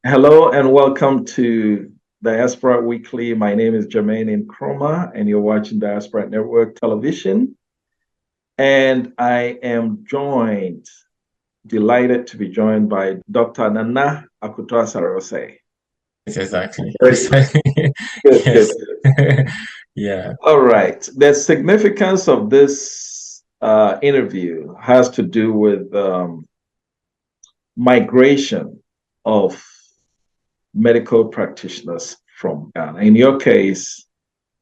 Hello and welcome to Diaspora Weekly. My name is Jermaine Nkrumah, and you're watching Diaspora Network Television. And I am delighted to be joined by Dr. Nana Akuto-Asare. Yes, exactly. Very good, good. Yes. Yeah. All right. The significance of this interview has to do with migration of medical practitioners from Ghana. In your case,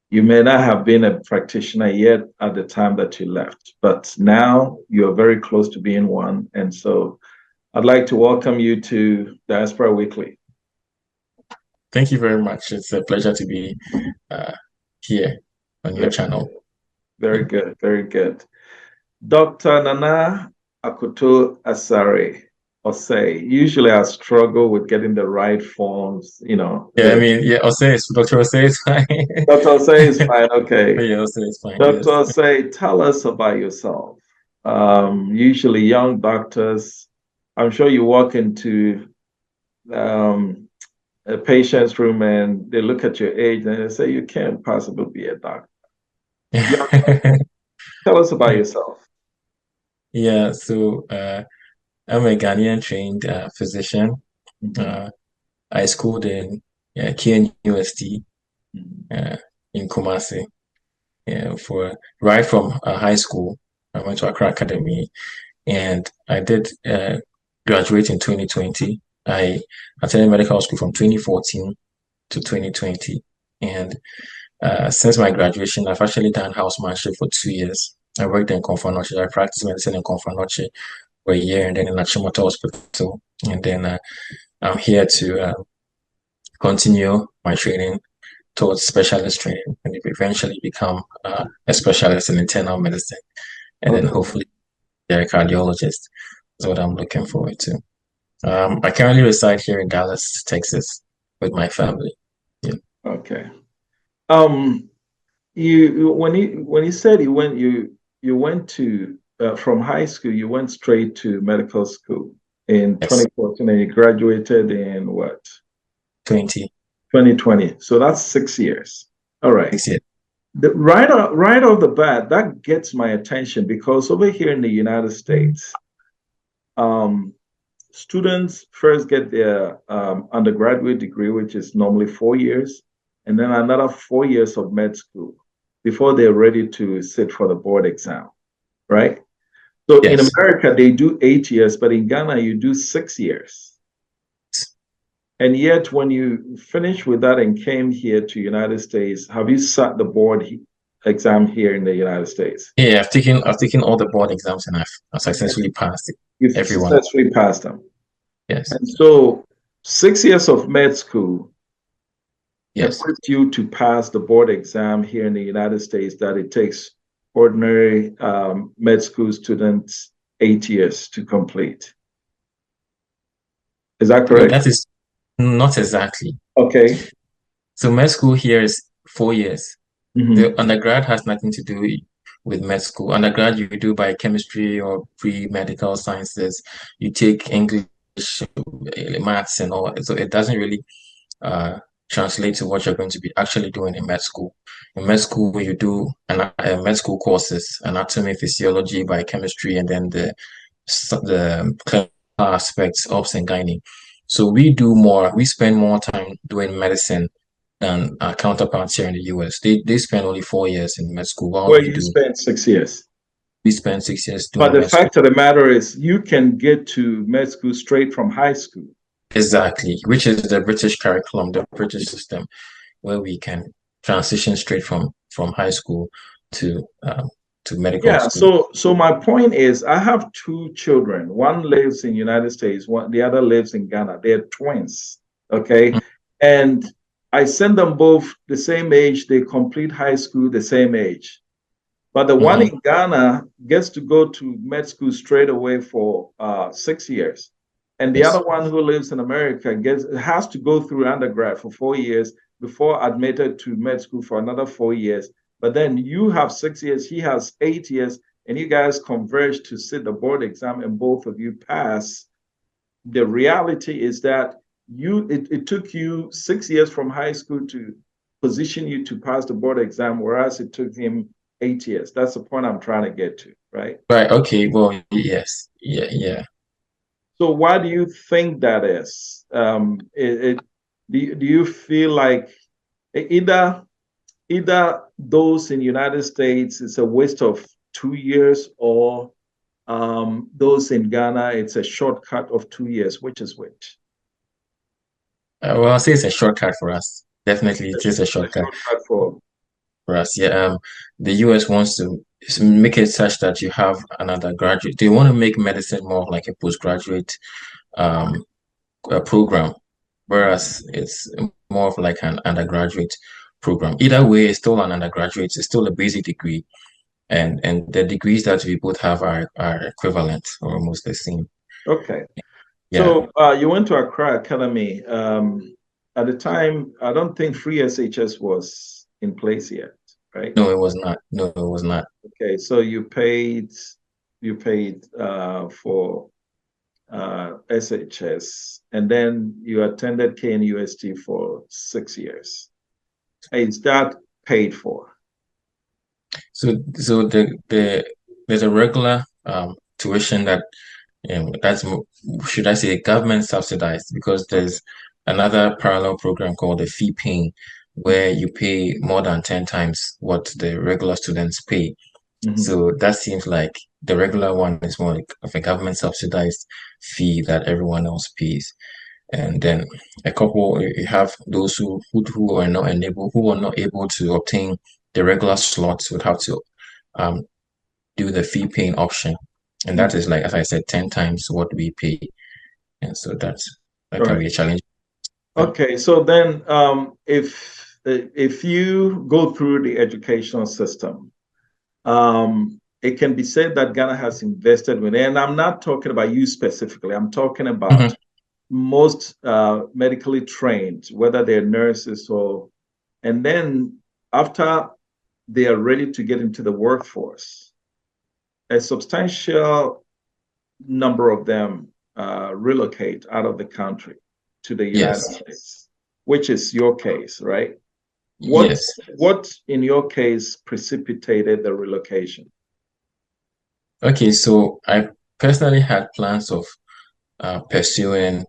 you may not have been a practitioner yet at the time that you left, but now you're very close to being one. And so I'd like to welcome you to Diaspora Weekly. Thank you very much. It's a pleasure to be uh, here on your Very, channel. very good, very good. Dr. Nana Akuto Asare Osei. Usually I struggle with getting the right forms. Yeah, I mean, yeah, Osei is Dr. Osei is fine. Dr. Osei is fine, okay. Yeah, Osei is fine. Dr. Yes. Osei, tell us about yourself. Usually young doctors, I'm sure you walk into um, a patient's room and they look at your age and they say, you can't possibly be a doctor. Young, tell us about yourself. Yeah, so I'm a Ghanaian trained physician. Mhm, Uh, I schooled in KN mhm. uh, in Kumasi. For right from high school, I went to Accra Academy. And I did graduate in 2020. I attended medical school from 2014 to 2020. And since my graduation, I've actually done housemanship for 2 years. I worked in Confanoche. I practiced medicine in Confanoche for a year and then in Achimota Hospital. And then I'm here to continue my training towards specialist training and eventually become a specialist in internal medicine. And then Okay, hopefully be a cardiologist is what I'm looking forward to. I currently reside here in Dallas, Texas, with my family. Yeah. okay. Um, when you said you went to from high school, you went straight to medical school in Yes. 2014 and you graduated in what? 20. 2020. So that's 6 years. All right. This year. Right off the bat, that gets my attention because over here in the United States, um, students first get their undergraduate degree, which is normally 4 years, and then another 4 years of med school before they're ready to sit for the board exam, right? So in Yes. America, they do 8 years, but in Ghana, you do 6 years. And yet, when you finish with that and came here to United States, have you sat the board exam here in the United States? Yeah, I've taken all the board exams and I've successfully passed it. You've Everyone. successfully passed them. Yes. And so 6 years of med school Yes. equipped you to pass the board exam here in the United States that it takes ordinary med school students 8 years to complete. Is that No, correct? that is not exactly. Okay. So med school here is 4 years. The Mhm. undergrad has nothing to do with med school. Undergrad you do biochemistry or pre-medical sciences. You take English, maths, and all. So it doesn't really uh, translate to what you're going to be actually doing in med school. In med school, you do med school courses, anatomy, physiology, biochemistry, and then the clinical aspects, ops and gynae. So we spend more time doing medicine than our counterparts here in the US. They spend only 4 years in med school, while Where you spent 6 years. we spend 6 years But doing the med school. fact of the matter is, you can get to med school straight from high school. Exactly, which is the British curriculum, the British system, where we can transition straight from high school to medical Yeah. school. So my point is, I have two children. One lives in United States. The other lives in Ghana. They're twins. Okay, and I send them both the same age. They complete high school the same age. But the one Mm-hmm. in Ghana gets to go to med school straight away for 6 years. And the other Yes. one who lives in America has to go through undergrad for 4 years before admitted to med school for another 4 years. But then you have 6 years, he has 8 years, and you guys converge to sit the board exam and both of you pass. The reality is that it took you 6 years from high school to position you to pass the board exam, whereas it took him 8 years. That's the point I'm trying to get to, right? Right. Okay. Well, yes. Yeah. Yeah. So why do you think that is? Do you feel like either those in the United States it's a waste of 2 years, or those in Ghana it's a shortcut of 2 years? Which is which? Well, I'll say it's a shortcut for us. Definitely, it is a It's a shortcut shortcut for. for us. Yeah. The US wants to make it such that you have an undergraduate. They want to make medicine more like a postgraduate um program, whereas it's more of like an undergraduate program. Either way, it's still an undergraduate. It's still a basic degree, and the degrees that we both have are equivalent or almost the same. Okay. Yeah. So you went to Accra Academy. At the time, I don't think free SHS was in place yet, right? No, it was not. No, it was not. Okay, so you paid for SHS, and then you attended KNUST for 6 years. Is that paid for? So there's a regular tuition that that's should I say government subsidized, because there's another parallel program called the fee paying, where you pay more than 10 times what the regular students pay. Mhm. So that seems like the regular one is more like of a government subsidized fee that everyone else pays. And then a couple, you have those who are not able to obtain the regular slots would have to um do the fee paying option. And that is like, as I said, 10 times what we pay. And so that can Right. be a challenge. Yeah. Okay, so then if you go through the educational system, it can be said that Ghana has invested with it. And I'm not talking about you specifically. I'm talking Mhm. about most medically trained, whether they're nurses or, and then after they are ready to get into the workforce, a substantial number of them relocate out of the country to the United Yes. States, which is your case, right? What Yes. what in your case precipitated the relocation? Okay, so I personally had plans of pursuing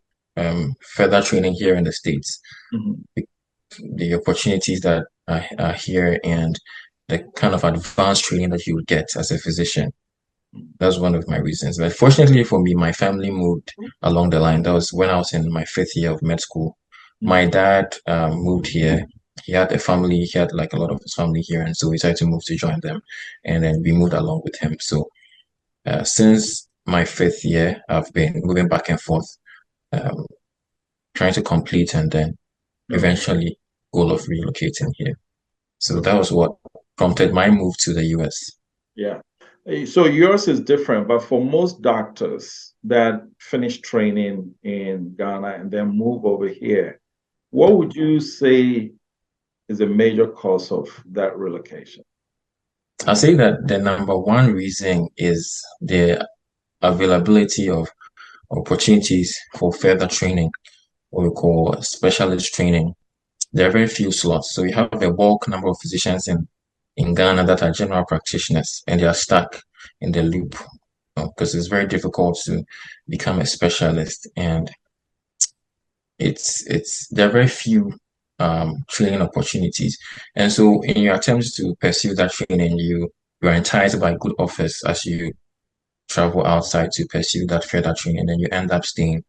further training here in the States. Mhm. The opportunities that are here and the kind of advanced training that you would get as a physician. That's one of my reasons. But fortunately for me, my family moved along the line. That was when I was in my fifth year of med school. My Mhm. dad moved here. He had a family. He had like a lot of his family here, and so we decided to move to join them. And then we moved along with him. So since my fifth year, I've been moving back and forth, um, trying to complete and then Okay. eventually goal of relocating here. So that Okay. was what prompted my move to the US. Yeah. So yours is different, but for most doctors that finish training in Ghana and then move over here, what would you say is a major cause of that relocation? I'll say that the number one reason is the availability of opportunities for further training, what we call specialist training. There are very few slots. So you have a bulk number of physicians in Ghana that are general practitioners, and they are stuck in the loop because it's very difficult to become a specialist. And there are very few training opportunities. And so in your attempts to pursue that training, you are enticed by good offers as you travel outside to pursue that further training, and then you end up staying.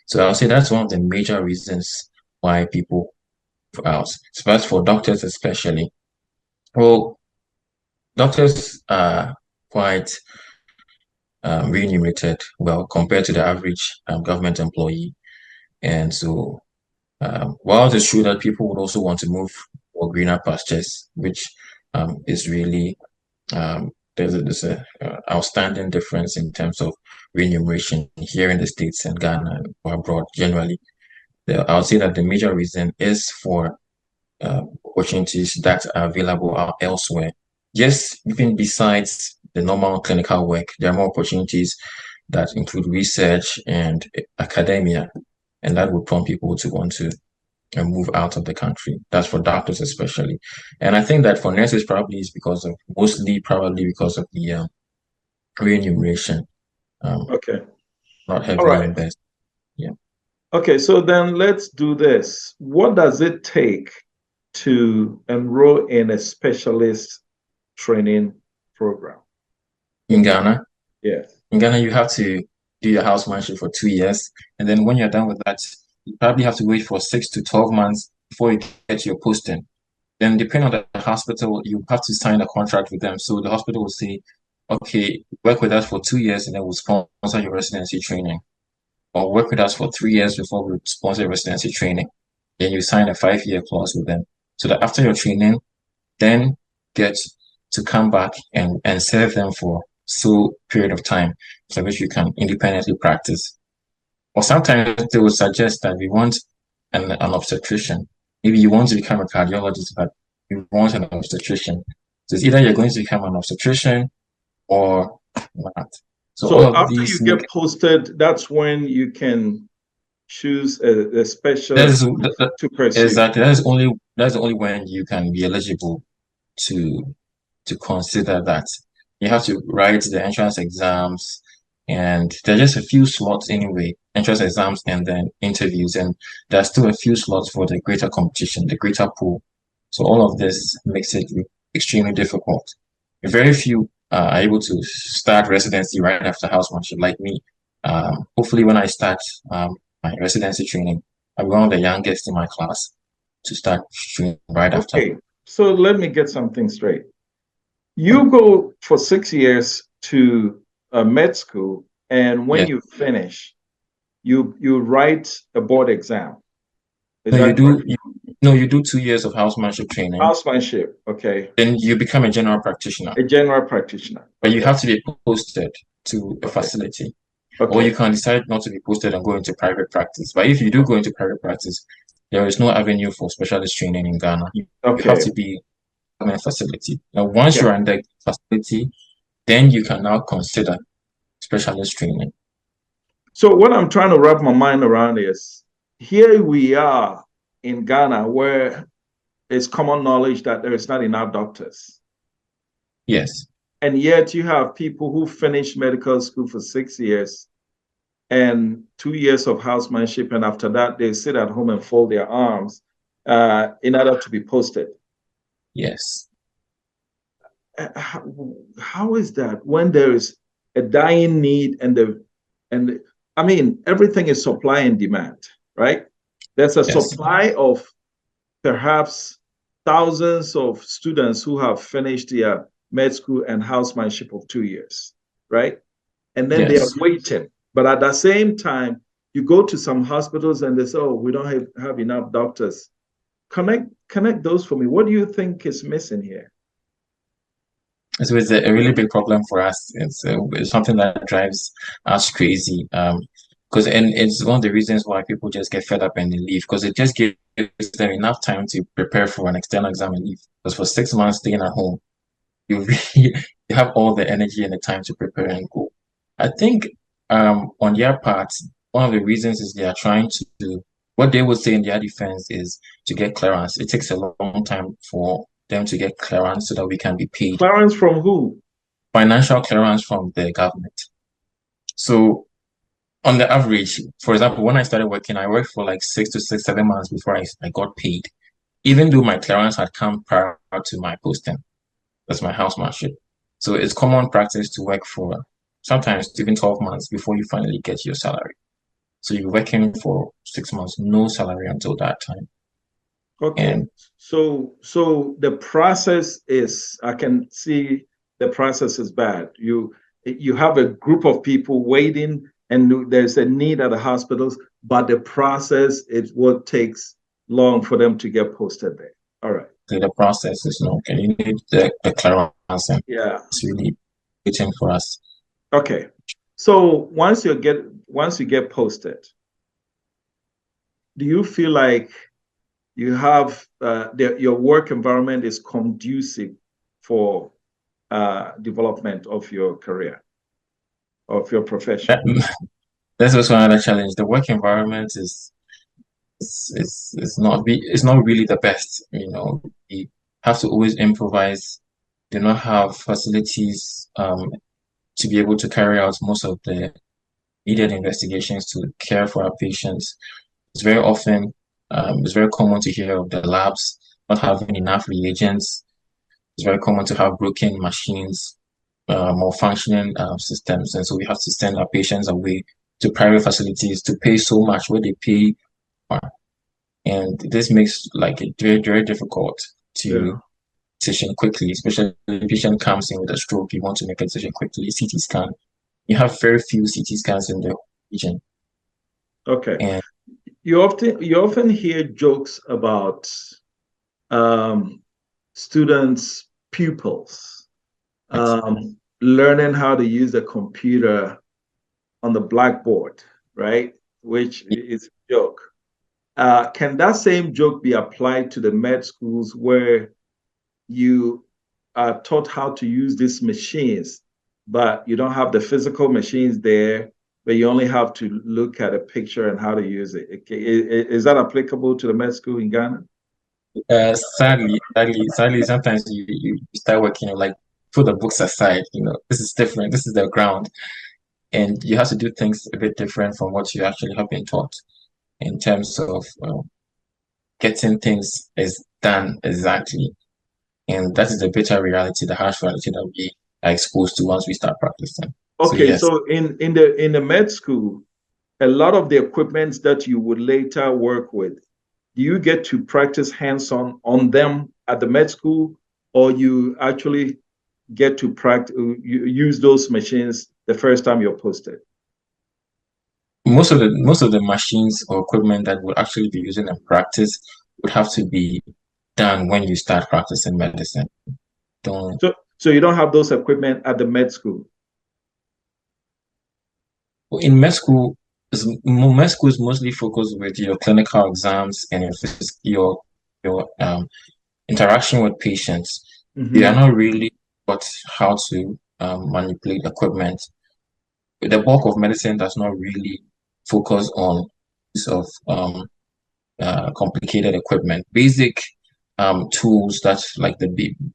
So I'll say that's one of the major reasons why people out. So that's for doctors especially. Well, doctors are quite remunerated well compared to the average government employee. And so while it's true that people would also want to move for greener pastures, which is really there's a outstanding difference in terms of remuneration here in the States and Ghana or abroad generally. I would say that the major reason is for opportunities that are available out elsewhere. Yes, even besides the normal clinical work, there are more opportunities that include research and academia. and that would prompt people to want to move out of the country. That's for doctors especially. And I think that for nurses probably is because of mostly probably because of the remuneration, um, Okay. not All heavily right. invested. Yeah. Okay, so then let's do this. What does it take to enroll in a specialist training program? In Ghana, Yes. you have to do your housemanship for 2 years. And then when you're done with that, you probably have to wait for 6 to 12 months before you get your posting. Then depending on the hospital, you have to sign a contract with them. So the hospital will say, okay, work with us for 2 years and then we'll sponsor your residency training. Or work with us for 3 years before we sponsor your residency training. Then you sign a 5-year clause with them. So that after your training, then get to come back and serve them for so period of time so which you can independently practice. Or sometimes they will suggest that we want an obstetrician. Maybe you want to become a cardiologist, but you want an obstetrician. So it's either you're going to become an obstetrician or not. So all So of after you these make get posted, that's when you can choose a that is specialty to pursue. exactly that's only when you can be eligible to consider that. You have to write the entrance exams, and there are just a few slots anyway, entrance exams and then interviews, and there's still a few slots for the greater competition, the greater pool. So all of this makes it extremely difficult. Very few are able to start residency right after housemanship, like me. Hopefully, when I start my residency training, I'm one of the youngest in my class to start training right after. Okay, so let me get something straight. You go for 6 years to med school, and when Yes. you finish, you write a board exam. Is No, you that do correct? you, no, you do 2 years of housemanship training, Housemanship, okay. then you become a general practitioner. A general practitioner, But you okay, have to be posted to a okay, facility. Or you okay, can decide not to be posted and go into private practice. But if you do go into private practice, there is no avenue for specialist training in Ghana. You have okay, to be in a facility. Now, once yeah. you're in the facility, then you can now consider specialist training. So what I'm trying to wrap my mind around is here we are in Ghana where it's common knowledge that there is not enough doctors. Yes, And yet you have people who finish medical school for 6 years and 2 years of housemanship, and after that they sit at home and fold their arms in order to be posted. yes, How is that when there is a dying need and I mean everything is supply and demand, right? There's a yes, supply of perhaps thousands of students who have finished their med school and housemanship of 2 years, right? And then they are yes. waiting. But at the same time, you go to some hospitals and they say, oh, we don't have enough doctors. Connect those for me. What do you think is missing here? So it's a really big problem for us. It's something that drives us crazy. Because and it's one of the reasons why people just get fed up and they leave because it just gives them enough time to prepare for an external exam and leave. Because for 6 months staying at home, you really you have all the energy and the time to prepare and go. I think on their part, one of the reasons is they are trying to do what they would say in their defense is to get clearance. It takes a long time for them to get clearance so that we can be paid Clarence from who? financial clearance from the government. So on the average, for example, when I started working, I worked for like 6 to 7 months before I got paid, even though my clearance had come prior to my posting. That's my housemanship. So it's common practice to work for sometimes even 12 months before you finally get your salary. So you're working for 6 months, no salary until that time. Okay. And So the process is, I can see the process is bad. You have a group of people waiting and there's a need at the hospitals, but the process is what takes long for them to get posted there. All right. the process is not okay. You need the clearance and Yeah. it's really waiting for us. Okay. So once you get posted, do you feel like you have your work environment is conducive for development of your career, of your profession? That's also another challenge. The work environment is not really the best. We have to always improvise. Do not have facilities to be able to carry out most of the needed investigations to care for our patients. It's very often it's very common to hear of the labs not having enough reagents. It's very common to have broken machines, malfunctioning systems, and so we have to send our patients away to private facilities to pay so much where they pay more. And this makes like it very, very difficult to Yeah. decision quickly, especially if the patient comes in with a stroke, you want to make a decision quickly. CT scan, you have very few CT scans in the region. Okay. And You often hear jokes about um, students, pupils, learning how to use a computer on the blackboard, right? Which is a joke. Can that same joke be applied to the med schools where you are taught how to use these machines, but you don't have the physical machines there, but you only have to look at a picture and how to use it? Okay, is that applicable to the med school in Ghana? sadly, sometimes you start working, like put the books aside, this is different. This is the ground. And you have to do things a bit different from what you actually have been taught in terms of getting things is done exactly. And that is the bitter reality, the harsh reality that we are exposed to once we start practicing. So Okay, yes, so in the med school, a lot of the equipment that you would later work with, do you get to practice hands-on on them at the med school, or you actually get to practice use those machines the first time you're posted? most of the machines or equipment that we'll actually be using in practice would have to be done when you start practicing medicine. Don't So you don't have those equipment at the med school. In med school is mostly focused with your clinical exams and your interaction with patients. They are Hmm. not really taught how to manipulate equipment. The bulk of medicine does not really focus on use of complicated equipment. Basic tools that's like the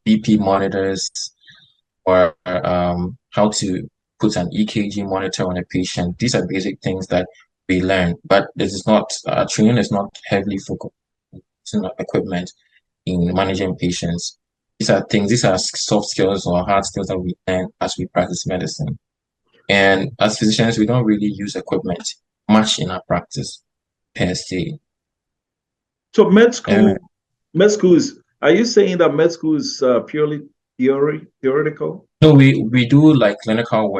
BP monitors or how to put an EKG monitor on a patient. These are basic things that we learn, but this is not training is not heavily focused on equipment in managing patients. These are soft skills or hard skills that we learn as we practice medicine. And as physicians, we don't really use equipment much in our practice per se. So med And school, med school is. Are you saying that med school is purely theoretical? so we do like clinical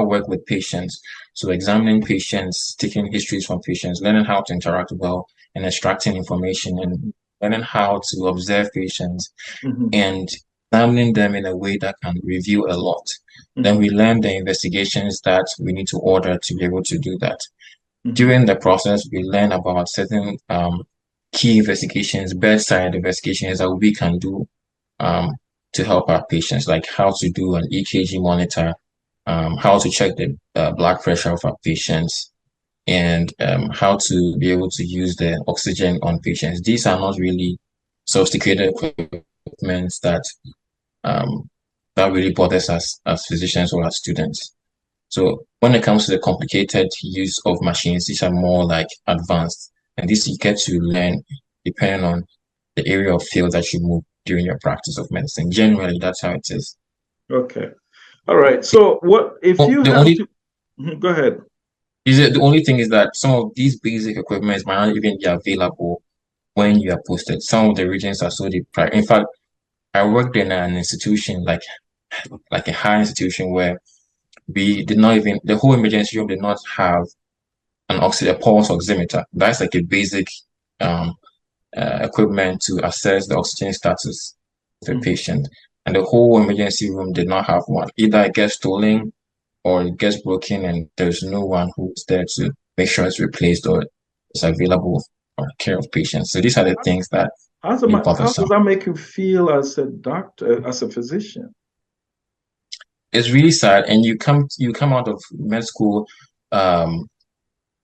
work with patients. So examining patients, taking histories from patients, learning how to interact well and extracting information and learning how to observe patients Hmm. and examining them in a way that can reveal a lot. Then we Hmm. learn the investigations that we need to order to be able to do that. Hmm. During the process, we learn about certain key investigations, bedside investigations that we can do um, to help our patients, like how to do an EKG monitor, how to check the blood pressure of our patients, and how to be able to use the oxygen on patients. These are not really sophisticated equipment um, that really bothers us as physicians or as students. So when it comes to the complicated use of machines, these are more like advanced, and this you get to learn depending on the area of field that you move during your practice of medicine. Generally, that's how it is. Okay. All right. So what if Well, you the have only to go ahead? the only thing is that some of these basic equipment might not even be available when you are posted. Some of the regions are so deprived. In fact, I worked in an institution like a high institution where we did not even the whole emergency room did not have an oxygen a pulse oximeter. That's like a basic um, equipment to assess the oxygen status of a Mhm. patient. And the whole emergency room did not have one. Either it gets stolen or it gets broken, and there's no one who's there to make sure it's replaced or it's available for care of patients. So these are the things that really How does bothersome. that make you feel as a doctor, as a physician? It's really sad, and you come out of med school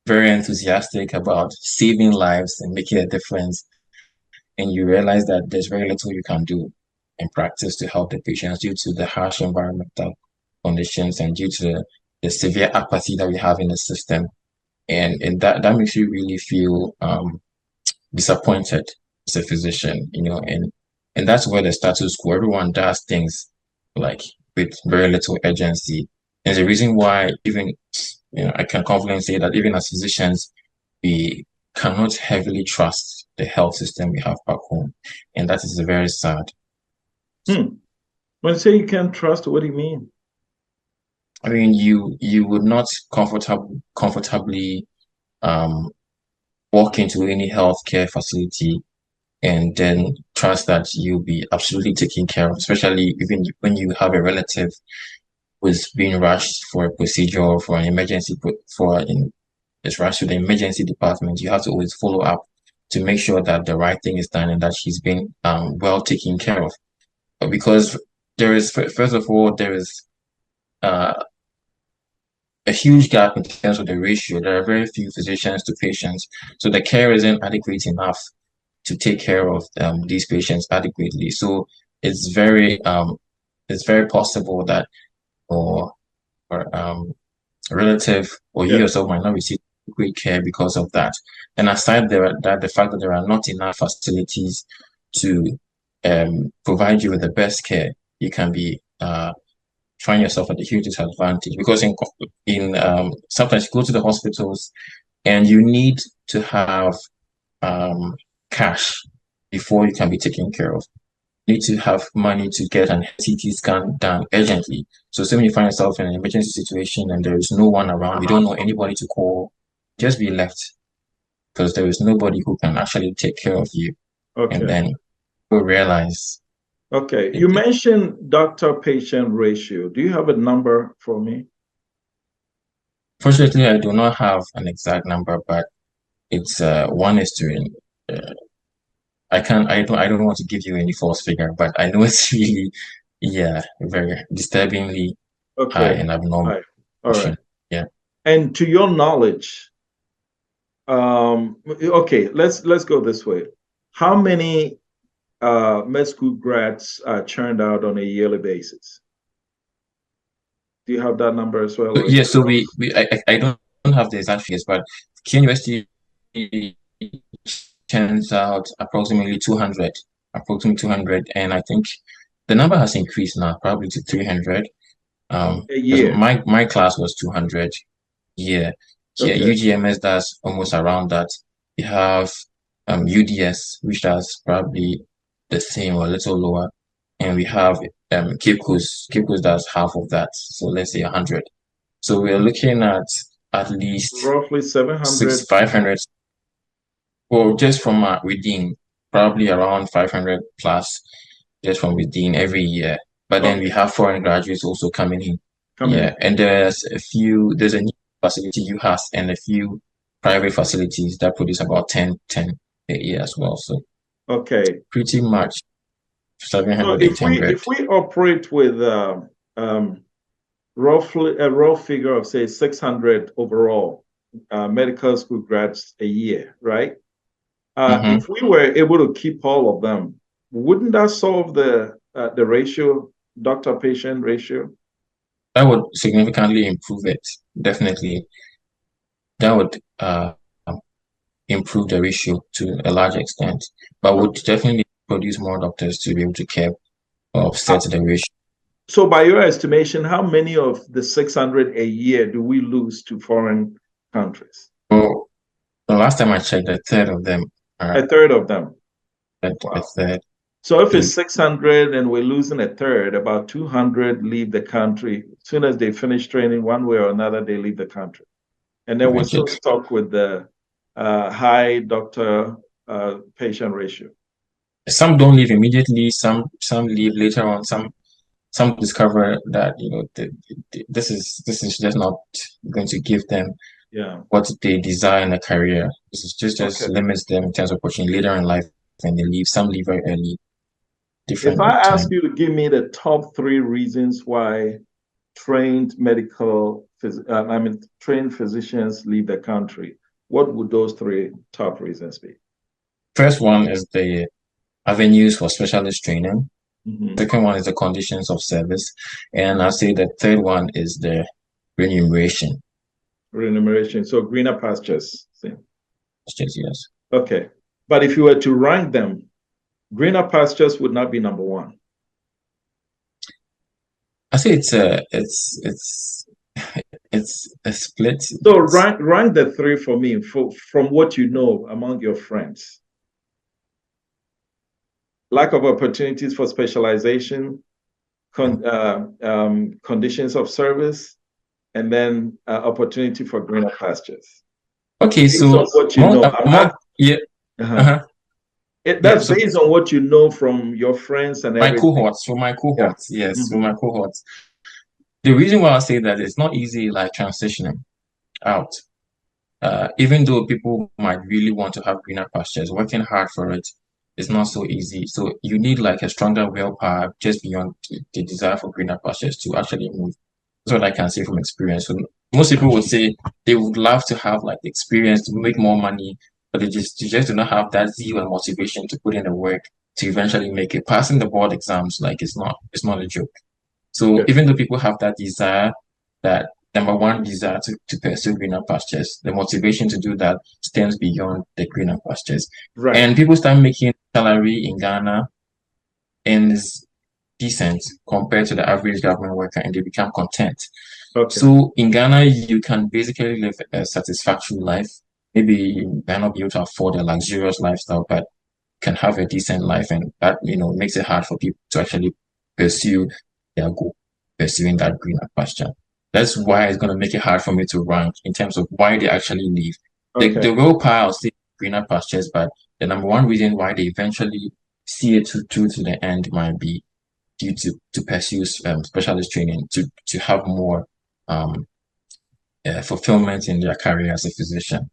very enthusiastic about saving lives and making a difference, and you realize that there's very little you can do in practice to help the patients due to the harsh environmental conditions and due to the severe apathy that we have in the system. And that makes you really feel disappointed as a physician, and that's where the status quo, everyone does things like with very little urgency. And the reason why even, I can confidently say that even as physicians, we cannot heavily trust the health system we have back home. And that is very sad. Hmm. When you say you can't trust, what do you mean? I mean, you would not comfortably um walk into any healthcare facility and then trust that you'll be absolutely taken care of, especially even when you have a relative who's being rushed for a procedure or for an emergency is rushed to the emergency department. You have to always follow up to make sure that the right thing is done and that she's been well taken care of. Because first of all, there is uh, a huge gap in terms of the ratio. There are very few physicians to patients, so the care isn't adequate enough to take care of these patients adequately. So it's very um, it's very possible that or a relative or you Yeah. yourself might not receive great care because of that. And aside that, the fact that there are not enough facilities to provide you with the best care, you can be find yourself at a huge disadvantage because in sometimes you go to the hospitals and you need to have um, cash before you can be taken care of. You need to have money to get an CT scan done urgently. So say when you find yourself in an emergency situation and there is no one around, you don't know anybody to call, just be left because there is nobody who can actually take care of you. And Okay. then you realize Okay. it, You it- mentioned doctor-patient ratio. Do you have a number for me? fortunately, I do not have an exact number, but it's one is to uh, I don't want to give you any false figure, but I know it's really, yeah, very disturbingly high Okay. and All abnormal right. All right. portion. Yeah. And to your knowledge, okay, let's go this way. How many med school grads are churned out on a yearly basis? Do you have that number as well, So, or is yeah, it so rough? I don't have the exact figures, but Key University turns out approximately 200, and I think the number has increased now, probably to 300. A Because year? my class was 200. Yeah, yeah, Okay. UGMS does almost around that. You have UDS, which does probably the same or a little lower, and we have Cape Coast. Cape Coast does half of that, so let's say 100. So we're looking at least Roughly six 700. 500. Well, just from within, probably around 500 plus, just from within every year. But then we Okay. have foreign graduates also coming in. Coming Yeah, in. and there's a new facility you have and a few private facilities that produce about 10 a year as well. So Okay. pretty much So 700, if eight we hundred. if we operate with roughly a raw figure of say 600 overall medical school grads a year, right? Mm-hmm. If we were able to keep all of them, wouldn't that solve the ratio, doctor-patient ratio? That would significantly improve it. Definitely. That would improve the ratio to a large extent, but would Okay. definitely produce more doctors to be able to care or Uh, offset the ratio. so by your estimation, how many of the 600 a year do we lose to foreign countries? So the last time I checked, a third of them are A third of them. a Wow. third. So if it's So 600 and we're losing a third, about 200 leave the country. As soon as they finish training, one way or another, they leave the country. And then we're still images. stuck with the high doctor patient ratio. Some don't leave immediately. Some leave later on. Some discover that this is just not going to give them Yeah. what they desire in a career. This is just Okay. limits them in terms of opportunity later in life, and they leave. Some leave very early, If different I ask time. you to give me the top three reasons why trained physicians leave the country, what would those three top reasons be? First one is the avenues for specialist training. Mhm. Second one is the conditions of service. And I'll say the third one is the remuneration. Remuneration. So greener pastures. See. Yes. Okay. But if you were to rank them, greener pastures would not be number one. I say it's a split. So rank the three for me from what you know among your friends. Lack of opportunities for specialization, conditions of service, and then opportunity for greener pastures. Okay, Based on so what you know, yeah, uh-huh. uh-huh. Yeah, That's so based on what you know from your friends and my everything. cohorts, for my Yeah. cohorts, yes, for Mm-hmm. my cohorts. The reason why I say that it's not easy like transitioning out. Even though people might really want to have greener pastures, working hard for it is not so easy. So you need like a stronger willpower just beyond the desire for greener pastures to actually move. That's what I can say from experience. So most people would say they would love to have like the experience to make more money, but they just do not have that zeal and motivation to put in the work to eventually make it. Passing the board exams, like it's not a joke. So Okay. even though people have that desire, that number one desire to pursue greener pastures, the motivation to do that stems beyond the greener pastures. Right. And people start making salary in Ghana and is decent compared to the average government worker and they become content. Okay. So in Ghana, you can basically live a satisfactory life. Maybe you might not be able to afford a luxurious lifestyle, but can have a decent life, and that makes it hard for people to actually pursue their goal, pursuing that greener pasture. That's why it's going to make it hard for me to rank in terms of why they actually leave. The Okay. willpower, I'll say greener pastures, but the number one reason why they eventually see it through to the end might be due to pursue specialist training to have more um, fulfillment in their career as a physician.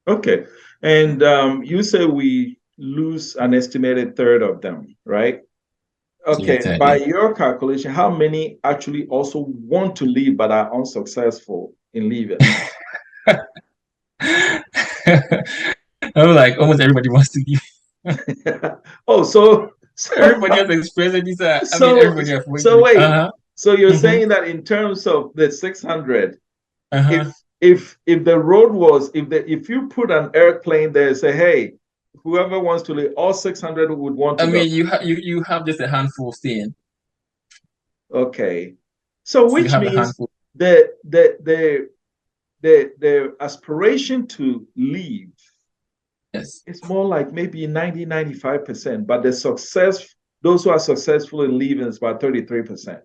Okay. And you say we lose an estimated third of them, right? Yeah, Okay. third, By yeah. your calculation, how many actually also want to leave but are unsuccessful in leaving? I'm like almost everybody wants to leave. Oh, so Everybody has expressed this. I mean, so everybody have worked so with. wait. Uh-huh. So you're Mm-hmm. saying that in terms of the 600, if Uh-huh. if the road was if you put an airplane there, say, hey, whoever wants to leave, all 600 would want I to go. mean, you have just a handful staying. Okay. So So you which have a means handful. the the the the aspiration to leave Yes. is more like maybe 90-95%, but the success, those who are successful in leaving is about 33%.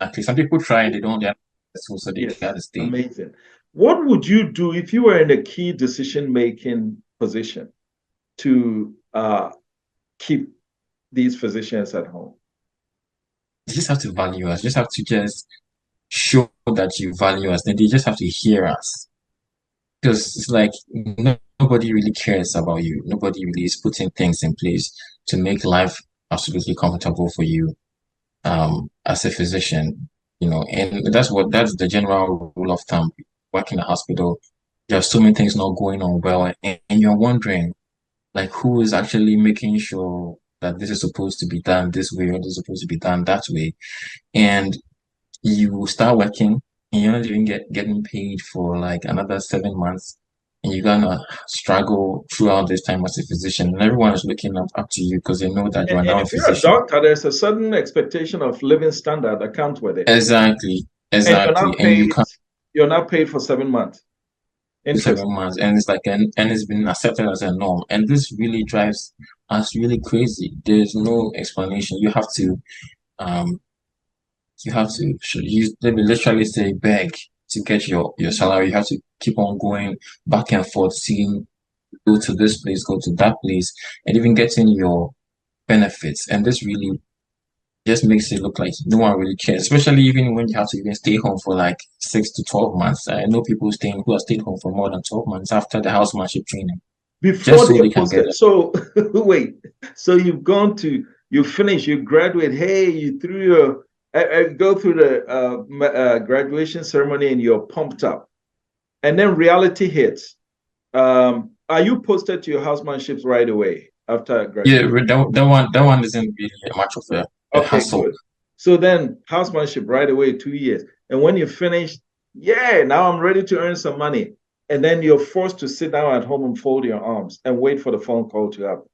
Actually, some people try and they don't get successful, so they Yes, gotta stay. amazing. What would you do if you were in a key decision-making position to keep these physicians at home? You just have to value us. You just have to just show that you value us. Then they just have to hear us. Because it's like nobody really cares about you. Nobody really is putting things in place to make life absolutely comfortable for you as a physician, and that's the general rule of thumb. Work in a hospital, there are so many things not going on well, and you're wondering like who is actually making sure that this is supposed to be done this way or this is supposed to be done that way. And you start working and you're not even getting paid for like another 7 months. And you're gonna struggle throughout this time as a physician. And everyone is looking up to you because they know that you are And now a if you're a physician. doctor, there's a certain expectation of living standard that comes with it. Exactly, And exactly. And you can't you're not paid for 7 months. do Interest. 7 months. And it's like and it's been accepted as a norm. And this really drives us really crazy. There's no explanation. Um they will literally say beg to get your salary. You have to keep on going back and forth, seeing go to this place, go to that place, and even getting your benefits. And this really just makes it look like no one really cares, especially even when you have to even stay home for like 6 to 12 months. I know people staying who have stayed home for more than 12 months after the housemanship training, Before just so they're they can get posted. it. So wait, so you finish, you graduate, hey, you threw your I go through the graduation ceremony and you're pumped up, and then reality hits. Are you posted to your housemanships right away after Yeah, graduation? that one isn't really much of a Okay, hassle. good. So then housemanship right away, 2 years. And when you finish, yeah, now I'm ready to earn some money. And then you're forced to sit down at home and fold your arms and wait for the phone call to happen.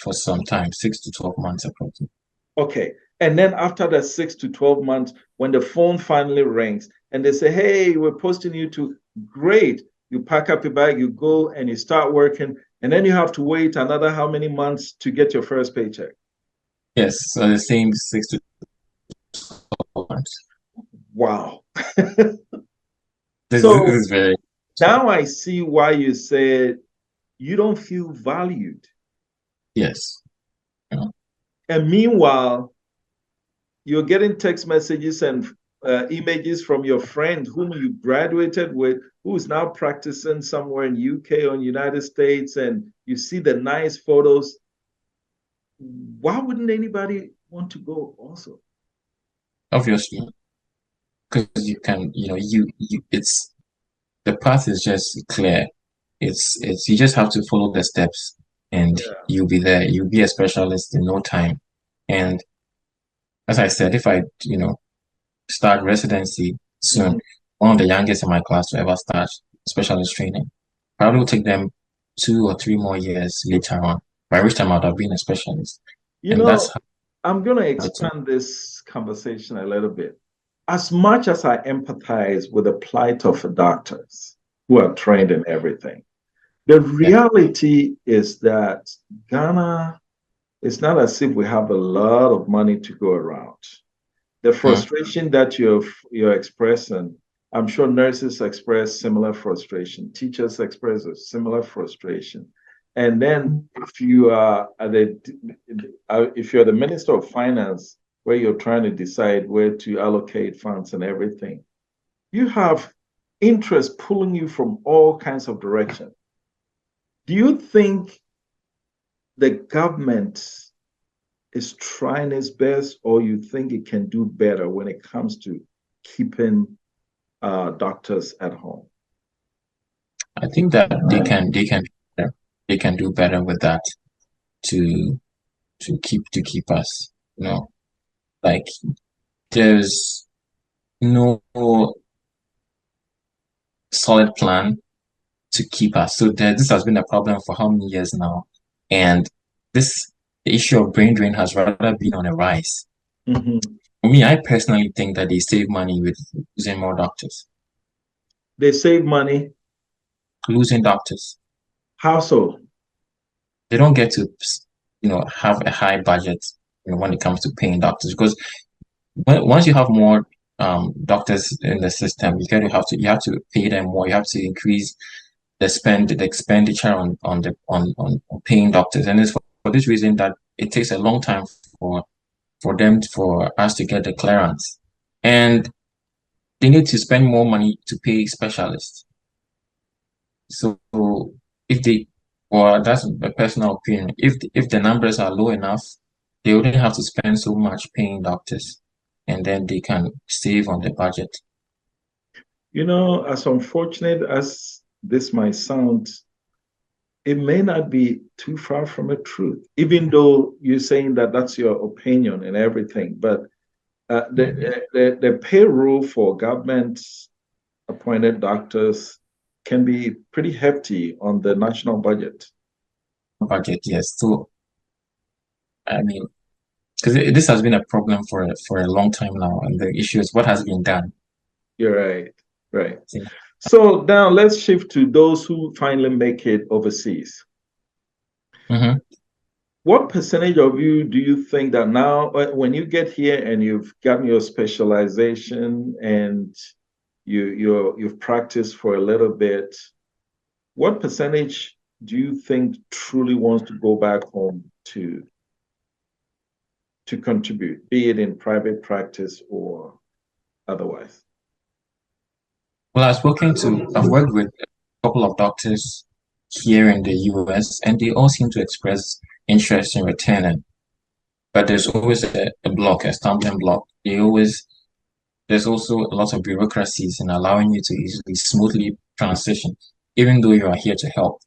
For some time, 6 to 12 months approximately. Okay. And then after that 6 to 12 months, when the phone finally rings and they say, hey, we're posting you to, great. You pack up your bag, you go and you start working. And then you have to wait another how many months to get your first paycheck? Yes, so the same 6 to 12 months. Wow. This So is very now I see why you said you don't feel valued. yes. You know, And meanwhile, you're getting text messages and images from your friend whom you graduated with, who is now practicing somewhere in UK or in United States, and you see the nice photos. Why wouldn't anybody want to go also? obviously, because you can, it's the path is just clear. It's you just have to follow the steps and Yeah. you'll be there. You'll be a specialist in no time. And as I said, if I, start residency soon, Mhm. one of the youngest in my class to ever start specialist training, probably will take them 2 or 3 more years later on, by which time I'd have been a specialist. You And that's know, I'm going to how it is. expand this conversation a little bit. As much as I empathize with the plight of doctors who are trained in everything, the Yeah. reality is that Ghana, it's not as if we have a lot of money to go around. The Mm. frustration that you're expressing, I'm sure nurses express similar frustration, teachers express a similar frustration. And then if you're the minister of finance, where you're trying to decide where to allocate funds and everything, you have interest pulling you from all kinds of directions. Do you think the government is trying its best, or you think it can do better when it comes to keeping doctors at home? I think that they can do better with that to to keep us, like there's no solid plan to keep us. So this has been a problem for how many years now? And this the issue of brain drain has rather been on a rise. Mhm. For me, I personally think that they save money with losing more doctors. They save money. Losing doctors. How so? They don't get to, have a high budget, when it comes to paying doctors because once you have more doctors in the system, you have to pay them more. You have to increase the expenditure on paying doctors, and it's for this reason that it takes a long time for us to get the clearance, and they need to spend more money to pay specialists. So if they, well, that's a personal opinion. If the numbers are low enough, they wouldn't have to spend so much paying doctors, and then they can save on the budget. As unfortunate as this might sound, it may not be too far from the truth, even though you're saying that that's your opinion and everything. But the payroll for government appointed doctors can be pretty hefty on the national budget. Budget, yes. So I mean, because this has been a problem for a long time now, and the issue is what has been done. You're right. Right. See, So now let's shift to those who finally make it overseas. hmm What percentage of you do you think that now, when you get here and you've gotten your specialization and you've practiced for a little bit, what percentage do you think truly wants to go back home to contribute, be it in private practice or otherwise? Well, I've worked with a couple of doctors here in the US, and they all seem to express interest in returning. but there's always a block, a stumbling block. There's also a lot of bureaucracies in allowing you to easily, smoothly transition, even though you are here to help.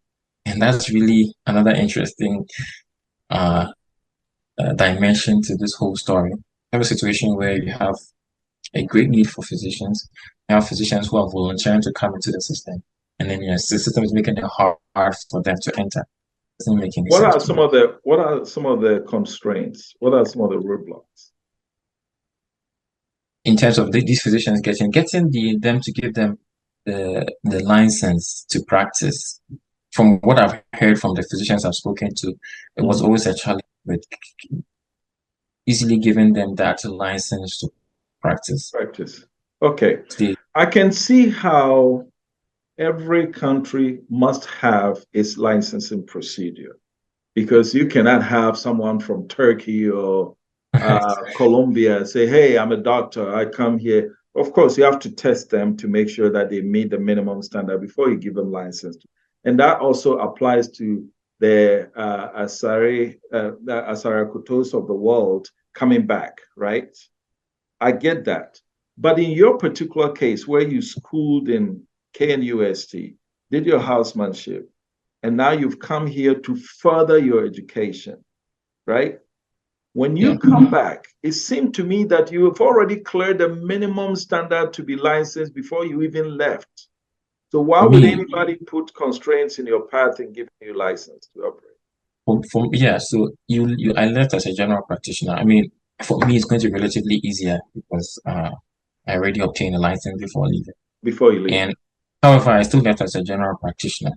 And that's really another interesting uh, dimension to this whole story. You have a situation where you have a great need for physicians. You have physicians who are volunteering to come into the system, and then yes, the system is making it hard for them to enter. It doesn't make any sense to me. What are some of the constraints? What are some of the roadblocks? In terms of these physicians getting them to give them the license to practice. From what I've heard from the physicians I've spoken to, it was Mhm. always a challenge with easily giving them that license to practice. Practice. Okay. They, I can see how every country must have its licensing procedure because you cannot have someone from Turkey or Colombia say, "Hey, I'm a doctor. I come here." Of course, you have to test them to make sure that they meet the minimum standard before you give them license. And that also applies to the Asarakutos of the world coming back, right? I get that. But in your particular case, where you schooled in KNUST, did your housemanship, and now you've come here to further your education, right? When yeah, you come back, it seemed to me that you have already cleared the minimum standard to be licensed before you even left. So why for would me, anybody put constraints in your path in giving you license to operate? yeah. So you I left as a general practitioner. I mean, for me, it's going to be relatively easier because I already obtained a license before leaving. Before you leave? And however, I still left as a general practitioner.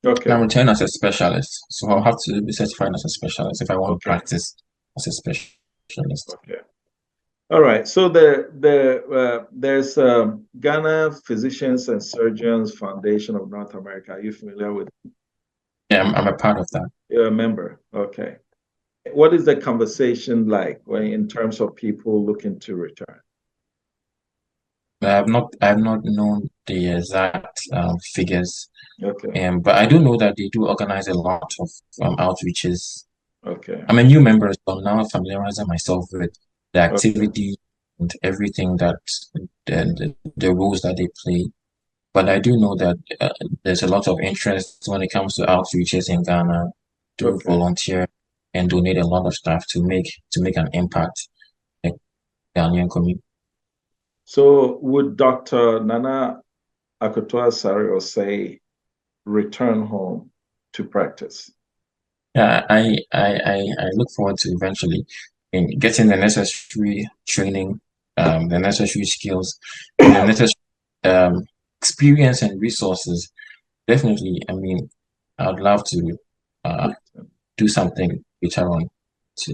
And Okay, I'm returned as a specialist. So I'll have to be certified as a specialist if I want to okay, practice as a specialist. okay. All right. So there's Ghana Physicians and Surgeons Foundation of North America. Are you familiar with? Yeah, I'm a part of that. You're a member. Okay. What is the conversation like when in terms of people looking to return? I have not known the exact figures, Okay. but I do know that they do organize a lot of outreaches. Okay. I'm a new member, so I'm now familiarizing myself with the Okay. activity and everything that the roles that they play. But I do know that there's a lot of interest when it comes to outreaches in Ghana to Okay. volunteer and donate a lot of stuff to make an impact in the Ghanaian community. So would Dr. Nana Akoto Asare say return home to practice? Yeah, I look forward to eventually in getting the necessary training, the necessary skills, and the necessary um, experience and resources. Definitely, I mean, I'd love to uh, do something later on to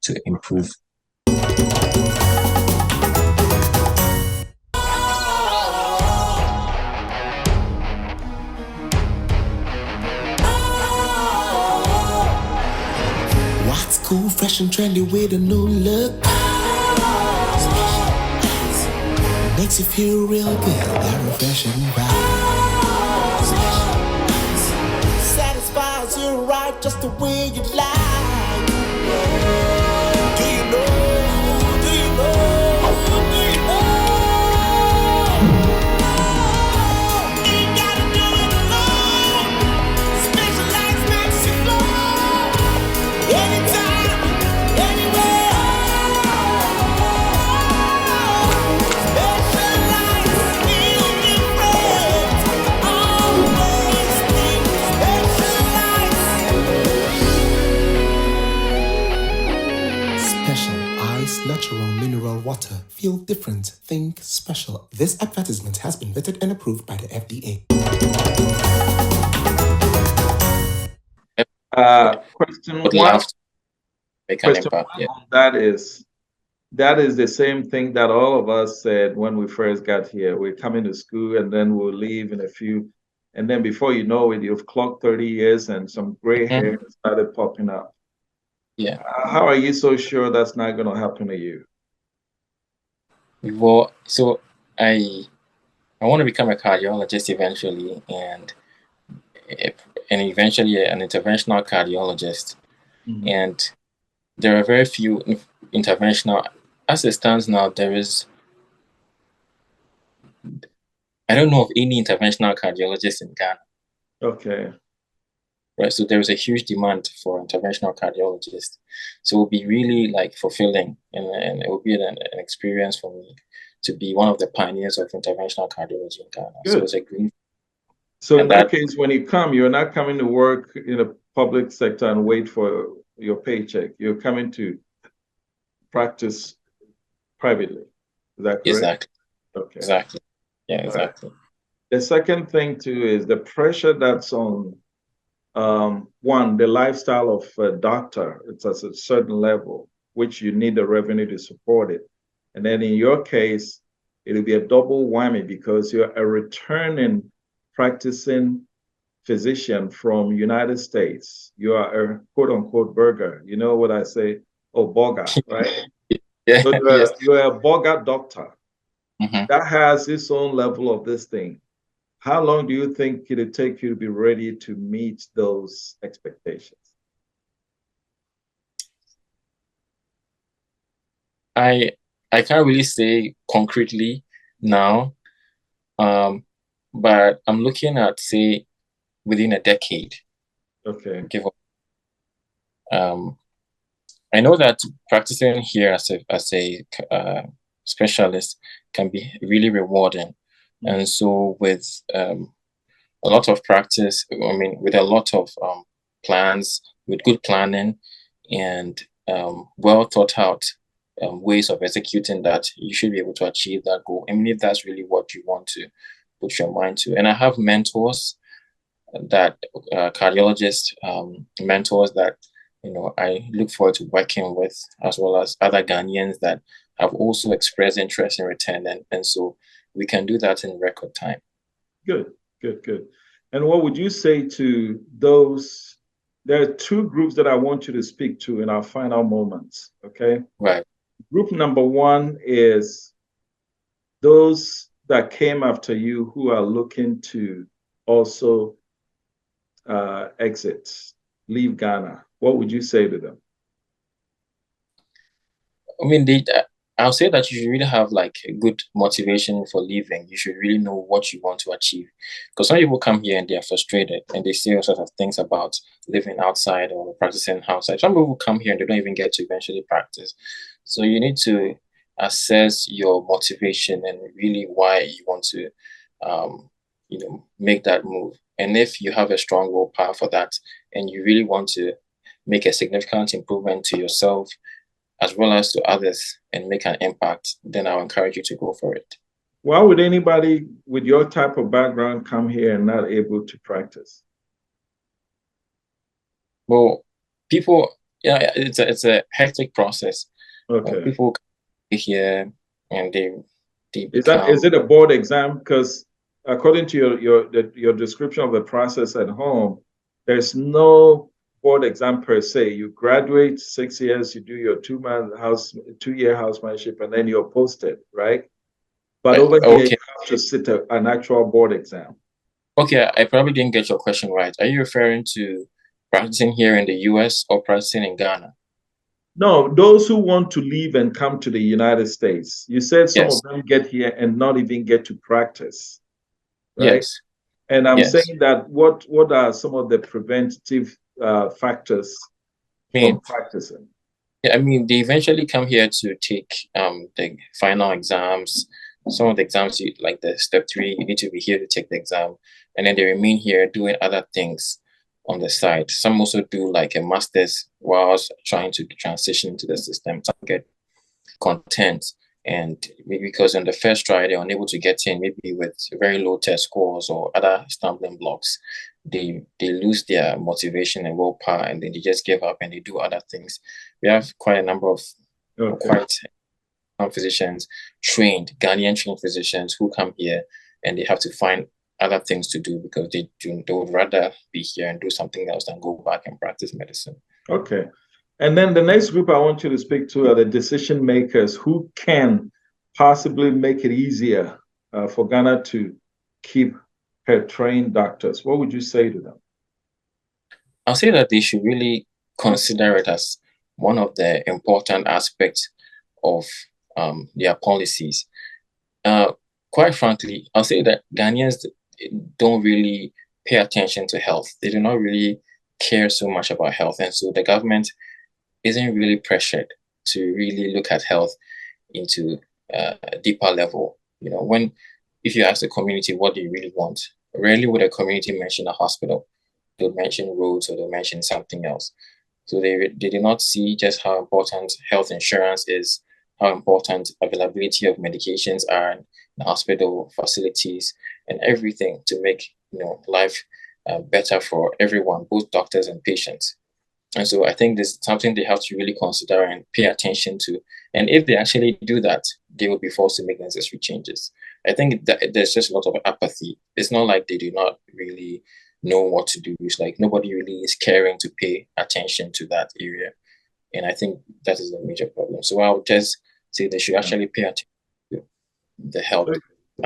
Okay. improve. What's cool, fresh and trendy with a new look? Makes you feel real good, that refreshing vibe. Satisfies you right just the way you like. Do you know? Do you know? Do you know? Ain't gotta do it alone. Specialized makes you flow. Anytime, anywhere. Specialized, feel different. Always think specialized. Special ice, natural mineral water. Feel different. Think special. This advertisement has been vetted and approved by the FDA. Would Question one. love to make an Question impact. one Yeah. on that is the same thing that all of us said when we first got here. We're coming to school and then we'll leave in a few, and then before you know it, you've clocked 30 years and some gray hair Mhm. has started popping up. Yeah. How are you so sure that's not going to happen to you? Well, so I I want to become a cardiologist eventually, and eventually an interventional cardiologist. And there are very few interventional. As it stands now, I don't know of any interventional cardiologists in Ghana. Okay. Right, so there is a huge demand for interventional cardiologists. So it will be really like fulfilling, and it will be an experience for me to be one of the pioneers of interventional cardiology in Ghana. So it's Good. a green, So in and that that case, when you come, you're not coming to work in the public sector and wait for your paycheck. You're coming to practice privately. Is that correct? exactly, Okay. exactly, yeah, All right. exactly. The second thing too is the pressure that's on one, the lifestyle of a doctor. It's at a certain level, which you need the revenue to support it. And then in your case, it'll be a double whammy because you're a returning practicing physician from United States. You are a quote unquote burger. You know what I say? Oh, burger, right? Yeah, So yes. you're a burger doctor. Mm-hmm. That has its own level of this thing. How long do you think it'll take you to be ready to meet those expectations? I I can't really say concretely now, um, but I'm looking at say within a decade. Okay, Give up. I know that practicing here as a specialist can be really rewarding, and so with a lot of practice, I mean, with a lot of plans, with good planning, and well thought out ways of executing that, you should be able to achieve that goal. I mean, if that's really what you want to put your mind to. And I have mentors that cardiologist mentors that I look forward to working with, as well as other Ghanaians that have also expressed interest in return, and so we can do that in record time. good, good, good. And what would you say to those? There are two groups that I want you to speak to in our final moments. Okay. Right. Group number one is those that came after you who are looking to also exit, leave Ghana. What would you say to them? I mean, I'll say that you should really have like a good motivation for leaving. You should really know what you want to achieve. Because some people come here and they're frustrated and they say all sorts of things about living outside or practicing outside. Some people come here and they don't even get to eventually practice. So you need to assess your motivation and really why you want to, make that move. And if you have a strong willpower for that and you really want to make a significant improvement to yourself as well as to others and make an impact, then I'll encourage you to go for it. Why would anybody with your type of background come here and not able to practice? Well, people, yeah, it's a hectic process. Okay. People come here and they Is become it a board exam? Because according to your description of the process at home, there's no board exam per se. You graduate 6 years, you do your 2 year housemanship, and then you're posted, right? But over here, you okay. have to sit an actual board exam. Okay, I probably didn't get your question right. Are you referring to practicing here in the US or practicing in Ghana? No, those who want to leave and come to the United States. You said some of Yes, them get here and not even get to practice, right? yes, And I'm yes. saying that what are some of the preventative factors I from mean, practicing? yeah, I mean, they eventually come here to take the final exams. Some of the exams, like the step 3, you need to be here to take the exam, and then they remain here doing other things on the side. Some also do like a master's whilst trying to transition into the system. Some get content, and maybe because on the first try they're unable to get in, maybe with very low test scores or other stumbling blocks, they lose their motivation and willpower, and then they just give up and they do other things. We have quite a number of Okay. quite physicians, Ghanaian trained physicians who come here and they have to find other things to do because they would rather be here and do something else than go back and practice medicine. Okay. And then the next group I want you to speak to are the decision makers who can possibly make it easier for Ghana to keep her trained doctors. What would you say to them? I'll say that they should really consider it as one of the important aspects of their policies. Quite frankly, I'll say that Ghanaians don't really pay attention to health. They do not really care so much about health. And so the government isn't really pressured to really look at health into a deeper level. If you ask the community, what do you really want? Rarely would a community mention a hospital. They'll mention roads or they'll mention something else. So they did not see just how important health insurance is, how important availability of medications are in the hospital facilities and everything to make life better for everyone, both doctors and patients. And so I think this is something they have to really consider and pay attention to. And if they actually do that, they will be forced to make necessary changes. I think that there's just a lot of apathy. It's not like they do not really know what to do. It's like nobody really is caring to pay attention to that area. And I think that is a major problem. So I would just say they should actually pay attention to the health.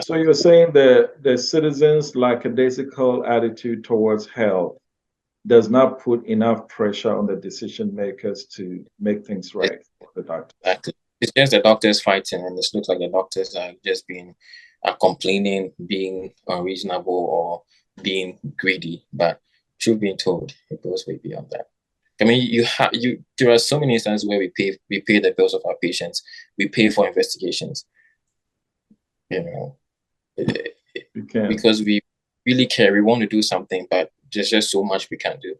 So you're saying the citizens' lackadaisical attitude towards health does not put enough pressure on the decision makers to make things right for the doctors. Exactly. It's just the doctors fighting, and it looks like the doctors are just complaining, being unreasonable, or being greedy. But truth being told, it goes way beyond that. I mean, there are so many instances where we pay the bills of our patients, we pay for investigations, because we really care, we want to do something, but there's just so much we can't do.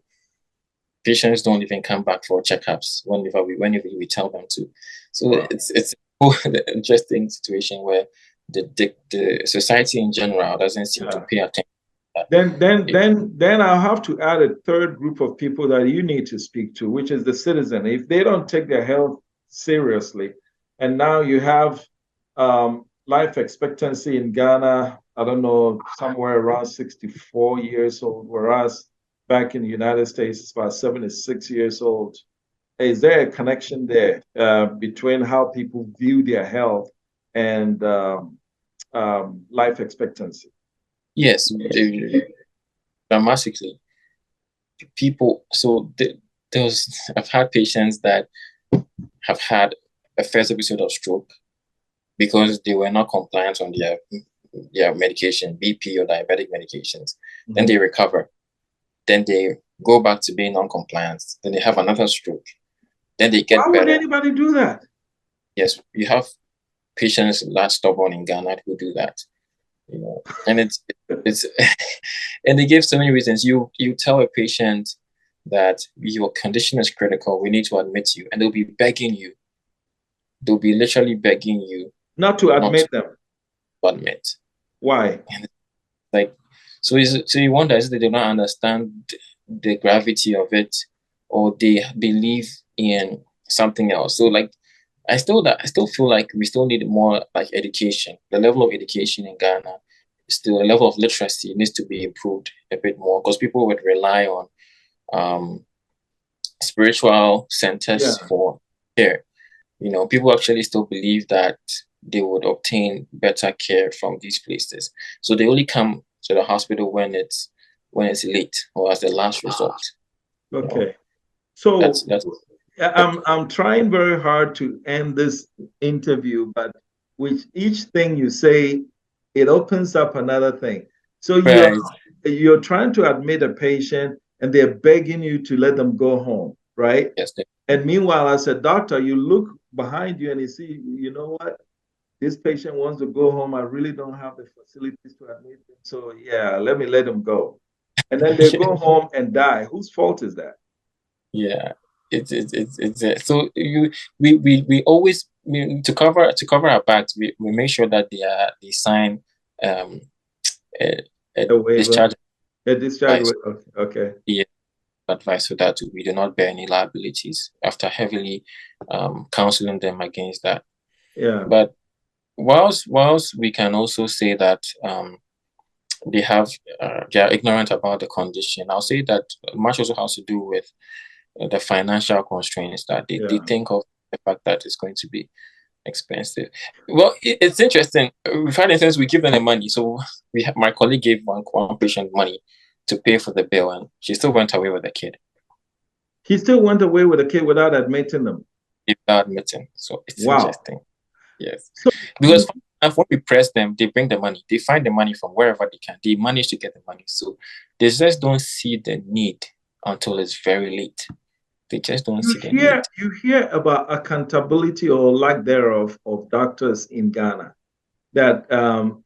Patients don't even come back for checkups whenever we tell them to. So wow. It's an interesting situation where the society in general doesn't seem to pay attention. Then I'll have to add a third group of people that you need to speak to, which is the citizen. If they don't take their health seriously, and now you have life expectancy in Ghana, I don't know, somewhere around 64 years old, whereas back in the United States, it's about 76 years old. Is there a connection there between how people view their health and life expectancy? Yes, dramatically. People, I've had patients that have had a first episode of stroke because they were not compliant on their medication, BP or diabetic medications. Mm-hmm. Then they recover. Then they go back to being non-compliant. Then they have another stroke. Then they get better. Why would anybody do that? Yes, you have patients that stubborn in Ghana who do that. And it's and they give so many reasons. You tell a patient that your condition is critical, we need to admit you, and they'll be begging you. They'll be literally begging you not to admit them. Admit. Why? And so you wonder, is they do not understand the gravity of it, or they believe in something else. So I still feel like we still need more education. The level of education in Ghana, still a level of literacy needs to be improved a bit more, because people would rely on spiritual centers for care. People actually still believe that they would obtain better care from these places. So they only come to the hospital when it's late or as the last resort. Okay. So that's I'm trying very hard to end this interview, but with each thing you say, it opens up another thing. So you're trying to admit a patient and they're begging you to let them go home, right? Yes. And meanwhile, as a doctor, you look behind you and you see, you know what? This patient wants to go home. I really don't have the facilities to admit them. So let me let them go. And then they go home and die. Whose fault is that? Yeah. It's so we always to cover our backs, we make sure that they sign a discharge. A discharge. Okay. Yeah, advice so that we do not bear any liabilities after heavily counseling them against that. Yeah. But whilst we can also say that they are ignorant about the condition, I'll say that much also has to do with the financial constraints that they think of the fact that it's going to be expensive. Well, it's interesting. We've had instances we give them the money. So my colleague gave one patient money to pay for the bill, and she still went away with the kid. He still went away with the kid without admitting them. without admitting. So it's Wow. interesting. Yes. So Because when we press them, they bring the money. They find the money from wherever they can. They manage to get the money. So they just don't see the need until it's very late. They just don't see the need. you hear about accountability or lack thereof of doctors in Ghana. That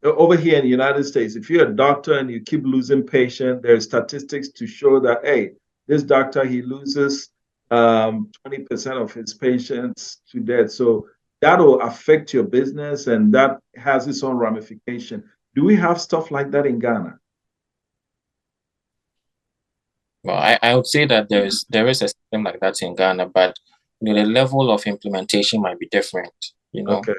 over here in the United States, if you're a doctor and you keep losing patients, there's statistics to show that, hey, this doctor, he loses 20% of his patients to death. So that will affect your business and that has its own ramification. Do we have stuff like that in Ghana? Well, I would say that there is a system like that in Ghana, but the level of implementation might be different, Okay.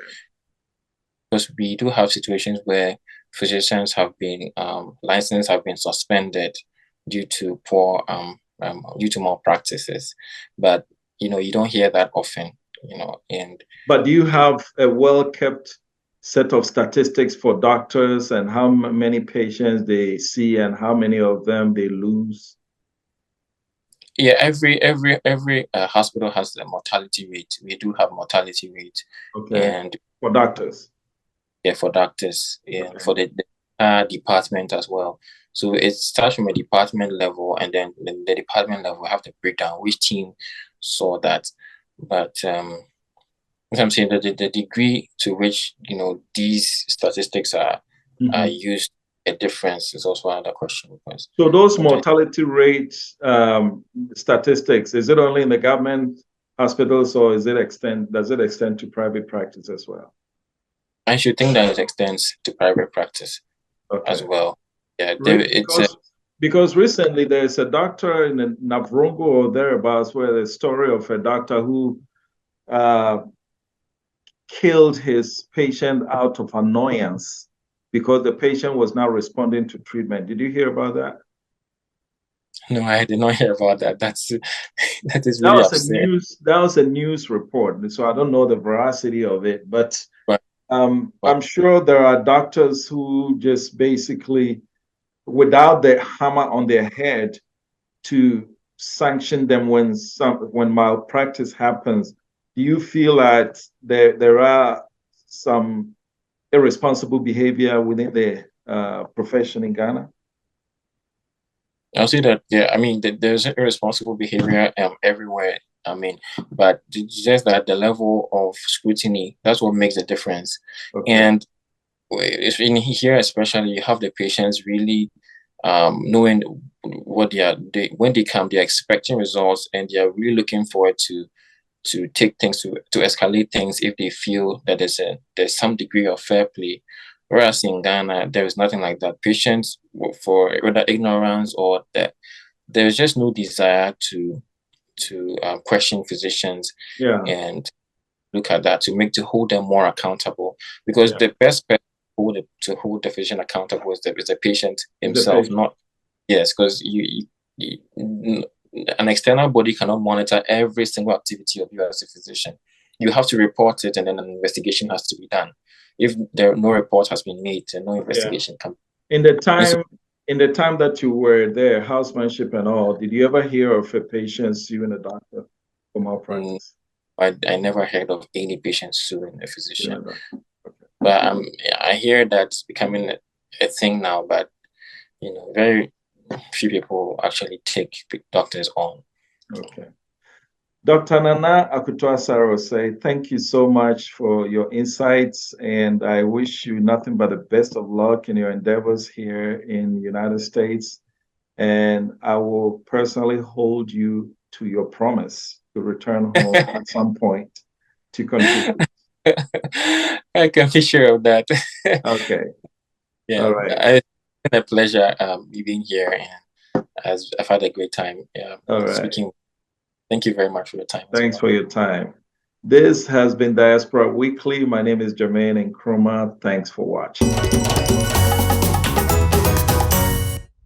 because we do have situations where physicians have been licenses have been suspended due to poor due to malpractices, but you don't hear that often, and But do you have a well-kept set of statistics for doctors and how many patients they see and how many of them they lose? yeah, every hospital has a mortality rate. We do have mortality rate, Okay. and For doctors. yeah, for doctors and Okay. for the department as well. So it starts from a department level, and then the department level have to break down which team saw that. But as I'm saying, the degree to which these statistics are used, a difference is also another question. Because So those mortality rates statistics, is it only in the government hospitals or does it extend to private practice as well? I should think that it extends to private practice as Okay. well. Yeah, Because recently there's a doctor in Navrongo or thereabouts where the story of a doctor who killed his patient out of annoyance because the patient was not responding to treatment. Did you hear about that? No, I did not hear about that. That is That really was a upsetting. news report, so I don't know the veracity of it, but But I'm sure there are doctors who just basically, without the hammer on their head, to sanction them when malpractice happens. Do you feel that there are some irresponsible behavior within the profession in Ghana? I'll say that, yeah, I mean, there's irresponsible behavior everywhere. I mean, but it's just that the level of scrutiny, that's what makes a difference. Okay. And it's in here, especially, you have the patients really knowing what when they come, they're expecting results and they're really looking forward to take things to escalate things if they feel that there's some degree of fair play. Whereas in Ghana, there is nothing like that. Patients, for whether ignorance or that, there's just no desire to question physicians Yeah. and look at that to hold them more accountable. Because the best person to hold the physician accountable is the patient himself, not yes, because an external body cannot monitor every single activity of you as a physician. You have to report it, and then an investigation has to be done. If no report has been made, and no investigation can. In the time that you were there, housemanship and all, did you ever hear of a patient suing a doctor for malpractice? I never heard of any patient suing a physician. But I hear that's becoming a thing now. But very few people actually take doctors on. Okay. Dr. Nana Akutuasaro say, thank you so much for your insights, and I wish you nothing but the best of luck in your endeavors here in the United States. And I will personally hold you to your promise to return home at some point to contribute. I can be sure of that. Okay. Yeah. All right. It's been a pleasure being here, and I've had a great time All right. speaking. Thank you very much for your time. Thanks for your time. This has been Diaspora Weekly. My name is Jermaine Nkrumah. Thanks for watching.